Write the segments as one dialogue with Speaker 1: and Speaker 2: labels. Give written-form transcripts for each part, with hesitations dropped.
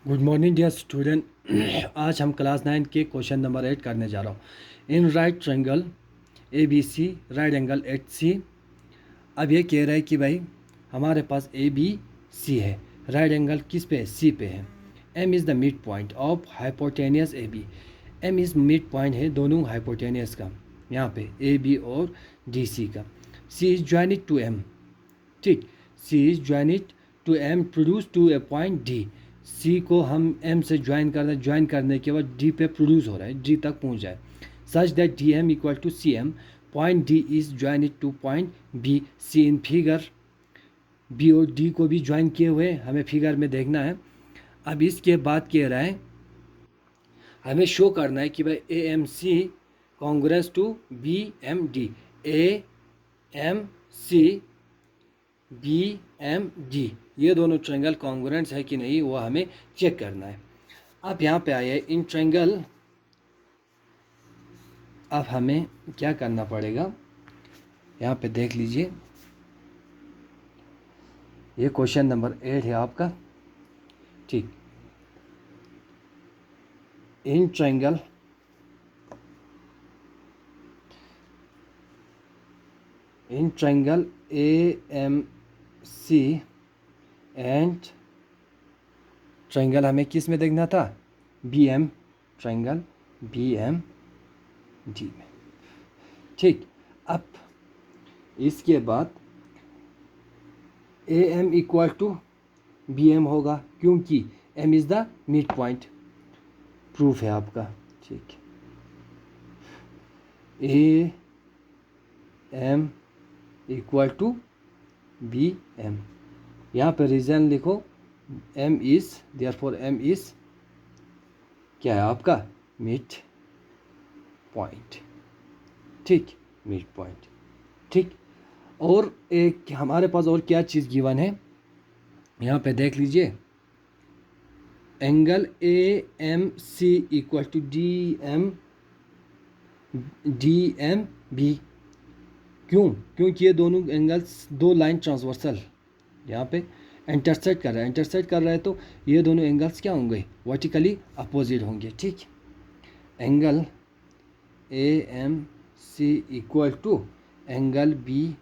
Speaker 1: Good morning dear student. आज हम class 9 के क्वेश्चन नंबर 8 करने जा रहा हूँ। In right triangle A B C right angle H C. अब ये कह रहा है कि भाई हमारे पास ए बी सी है, राइट एंगल किस पे है? सी पे है। M is the mid point of hypotenuse A B. M is mid point है दोनों हाइपोटेनियस का, यहाँ पे ए बी और डी सी का। C is joined to M, ठीक। C is joined to M produce to a point D. C को हम एम से ज्वाइन कर रहे हैं, ज्वाइन करने के बाद डी पे प्रोड्यूस हो रहा है, डी तक पहुंच जाए। Such that D M equal to C M, point D is joined to point B. C in figure, B और डी को भी ज्वाइन किए हुए हमें फिगर में देखना है। अब इसके बाद कह रहा है हमें शो करना है कि भाई A M C congruent to B M D. A M C B M D, ये दोनों ट्रायंगल कॉन्ग्रुएंट्स है कि नहीं वो हमें चेक करना है। अब यहाँ पे आए इन ट्रायंगल, अब हमें क्या करना पड़ेगा, यहाँ पे देख लीजिए। ये क्वेश्चन नंबर 8 है आपका, ठीक। In triangle A M C and triangle हमें किस में देखना था? B M, triangle B M D में, ठीक। अब इसके बाद A M equal to B M होगा, क्योंकि M is the mid point, proof है आपका, ठीक। A M equal to B M, यहाँ पे रीजन लिखो, M is therefore M is क्या है आपका? मिड पॉइंट, ठीक, मिड पॉइंट, ठीक। और एक हमारे पास और क्या चीज़ गिवन है, यहाँ पे देख लीजिए। Angle A M C equal to D M B. क्यों? क्योंकि ये दोनों एंगल्स दो लाइन ट्रांसवर्सल यहाँ पे इंटरसेक्ट कर रहा है, इंटरसेक्ट कर रहा है, तो ये दोनों एंगल्स क्या होंगे? वर्टिकली अपोजिट होंगे, ठीक। Angle A M C equal to angle B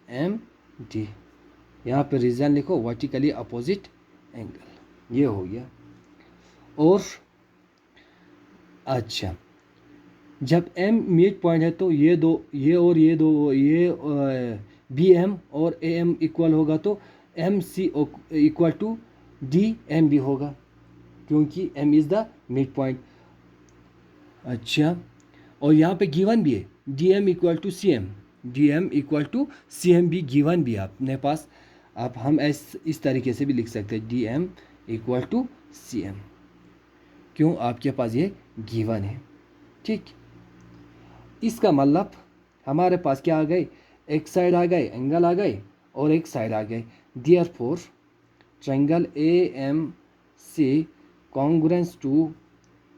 Speaker 1: M D, यहाँ पे रीजन लिखो, वर्टिकली अपोजिट एंगल, ये हो गया। और अच्छा, जब m मिड पॉइंट है तो ये बी एम और ए एम इक्वल होगा, तो M C equal to D M B होगा, क्योंकि m is the mid point. अच्छा, और यहाँ पे गिवन भी है D M equal to C M, D M equal to C M भी गिवन भी है अपने पास। अब हम इस तरीके से भी लिख सकते हैं, D M equal to C M, क्यों? आपके पास ये गिवन है, ठीक। इसका मतलब हमारे पास क्या आ गए? एक साइड आ गए एंगल आ गए और एक साइड आ गए। Therefore triangle A M C congruence to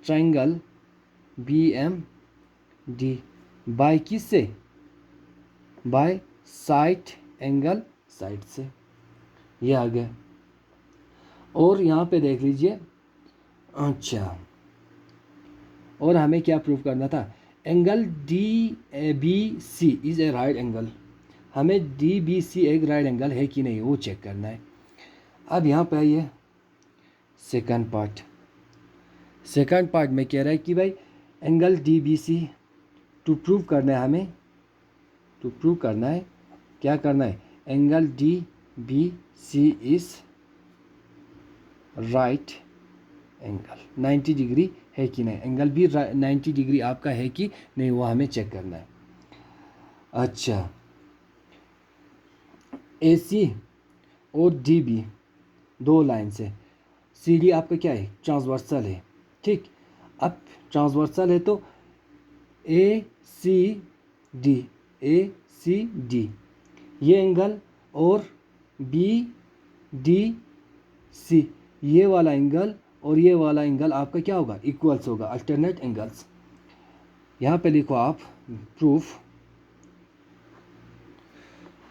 Speaker 1: triangle B M D by किस से? बाय साइड एंगल साइड से, ये आ गया। और यहाँ पे देख लीजिए। अच्छा, और हमें क्या प्रूव करना था? Angle D B C is a right angle. हमें डी बी सी एक राइट एंगल है कि नहीं वो चेक करना है। अब यहाँ पे आइए सेकंड पार्ट। सेकंड पार्ट में कह रहा है कि भाई angle D B C to prove करना है, हमें टू प्रूव करना है, क्या करना है? Angle D B C is right angle, 90 degree है कि नहीं, एंगल भी 90 डिग्री आपका है कि नहीं वो हमें चेक करना है। अच्छा, ए सी और डी बी दो लाइन से, सी डी आपका क्या है? ट्रांसवर्सल है, ठीक। अब ट्रांसवर्सल है तो ए सी डी, ए सी डी ये एंगल और बी डी सी ये वाला एंगल और ये वाला एंगल आपका क्या होगा? इक्वल्स होगा, अल्टरनेट एंगल्स। यहाँ पे लिखो आप प्रूफ।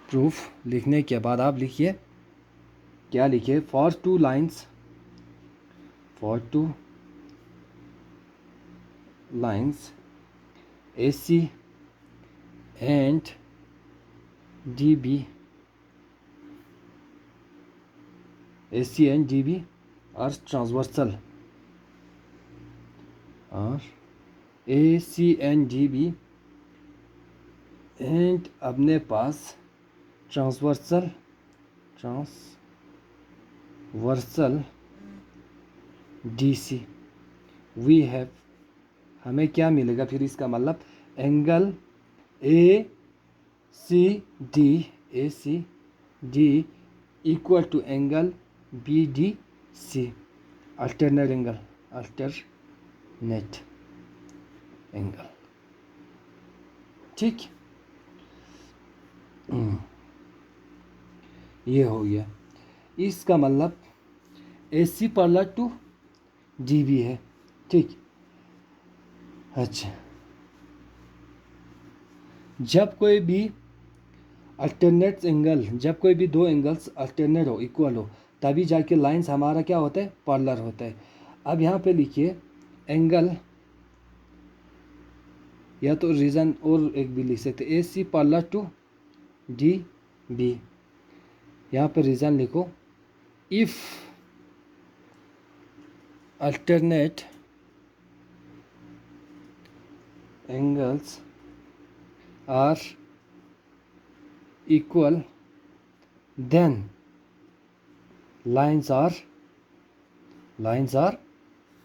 Speaker 1: प्रूफ लिखने के बाद आप लिखिए, क्या लिखिए? For for two lines AC and DB are transversal, और AC and DB and अपने पास ट्रांसवर्सल DC वी हैव, हमें क्या मिलेगा फिर इसका मतलब angle ACD equal to angle BDC, alternate angle, ठीक। ये हो गया, इसका मतलब AC पैरेलल टू DB है, ठीक। अच्छा, जब कोई भी अल्टरनेट एंगल, जब कोई भी दो एंगल्स अल्टरनेट हो, इक्वल हो, तभी जाके लाइंस हमारा क्या होता है, पैरेलल होता है। अब यहाँ पे लिखिए एंगल, या तो रीजन और एक भी लिख सकते, AC पैरेलल टू DB, यहाँ पे रीजन लिखो, if alternate angles are equal then lines are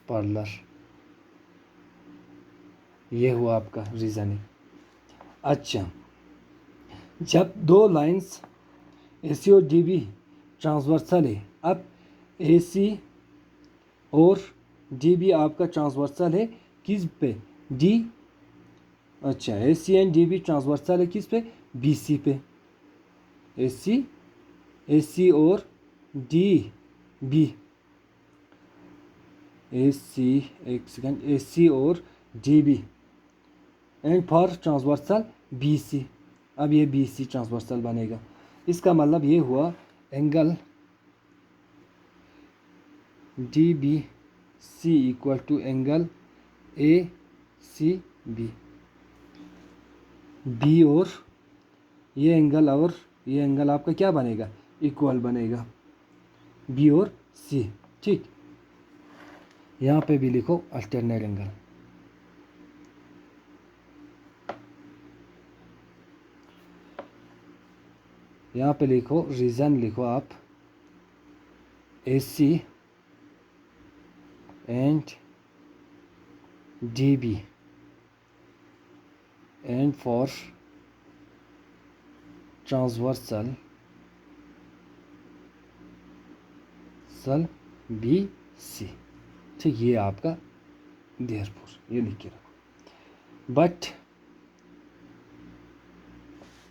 Speaker 1: parallel। ये हुआ आपका रीजनिंग। अच्छा, जब दो लाइंस AC और DB ट्रांसवर्सल है, अब AC और DB आपका ट्रांसवर्सल है किस पे, D, अच्छा AC एंड DB ट्रांसवर्सल है किस पे, BC पे। AC और DB, एक सेकंड, AC और DB and for transversal BC, अब ये BC ट्रांसवर्सल बनेगा। इसका मतलब ये हुआ angle DBC equal to angle ACB, B और ये एंगल आपका क्या बनेगा, इक्वल बनेगा, B और C, ठीक। यहाँ पे भी लिखो अल्टरनेट एंगल, यहाँ पे लिखो रीजन, लिखो आप AC and DB and for transversal BC, ठीक। ये आपका देयरफॉर, ये लिख के रखो।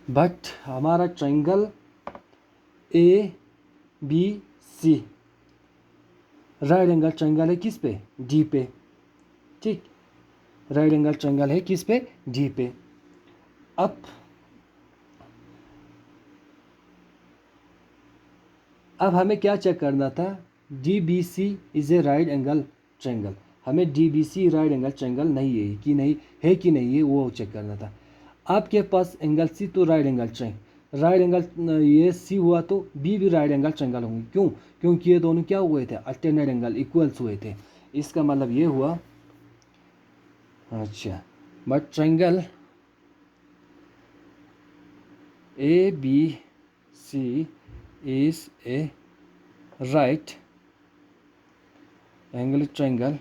Speaker 1: बट हमारा triangle ABC right angle triangle है किस पे, D पे, ठीक। राइट एंगल ट्रायंगल है किस पे, D पे। अब हमें क्या चेक करना था, DBC is a right angle triangle, हमें DBC राइट एंगल ट्रायंगल नहीं है कि नहीं है, कि नहीं है, वो चेक करना था। आपके पास एंगल C तो राइट एंगल ये C हुआ तो B भी राइट एंगल ट्रायंगल होंगे, क्यों, क्योंकि ये दोनों क्या हुए थे, अल्टरनेट एंगल इक्वल्स हुए थे। इसका मतलब ये हुआ, अच्छा, but triangle ABC is a right angle triangle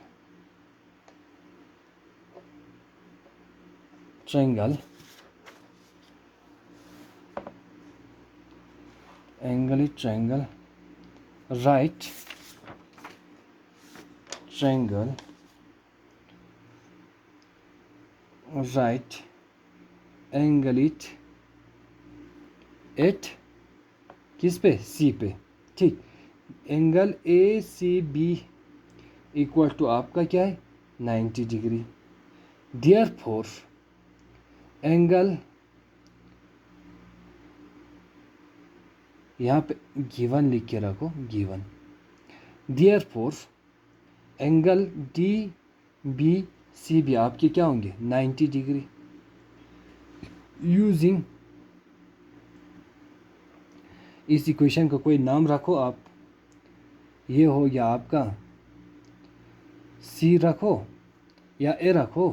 Speaker 1: right triangle right angle it at किस पे, C पे, ठीक। एंगल ACB इक्वल टू आपका क्या है, 90 डिग्री। देयरफॉर एंगल, यहाँ पे गिवन लिख के रखो, given. Therefore angle D B C भी आपके क्या होंगे 90 डिग्री। यूजिंग इस इक्वेशन का कोई नाम रखो आप। ये हो गया आपका सी रखो या ए रखो।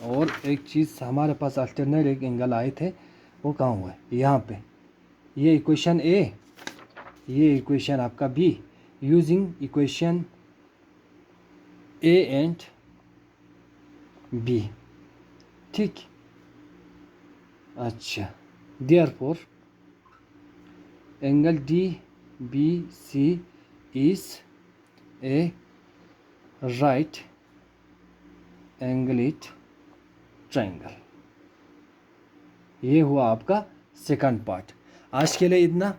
Speaker 1: और एक चीज़ हमारे पास अल्टरनेट एक एंगल आए थे, वो कहाँ हुआ है, यहाँ पे। ये इक्वेशन ए, ये इक्वेशन आपका B. Using equation A and B, ठीक। अच्छा, therefore angle D B C is a right angled triangle. ये हुआ आपका सेकंड पार्ट। आज के लिए इतना,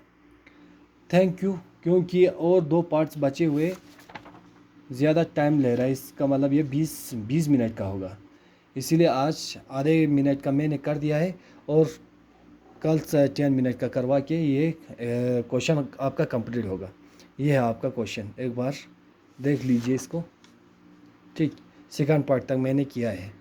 Speaker 1: थैंक यू। क्योंकि और 2 पार्ट्स बचे हुए, ज़्यादा टाइम ले रहा है, इसका मतलब ये 20 मिनट का होगा, इसीलिए आज आधे मिनट का मैंने कर दिया है और कल 10 मिनट का करवा के ये क्वेश्चन आपका कंप्लीट होगा। ये है आपका क्वेश्चन, एक बार देख लीजिए इसको, ठीक। सेकंड पार्ट तक मैंने किया है।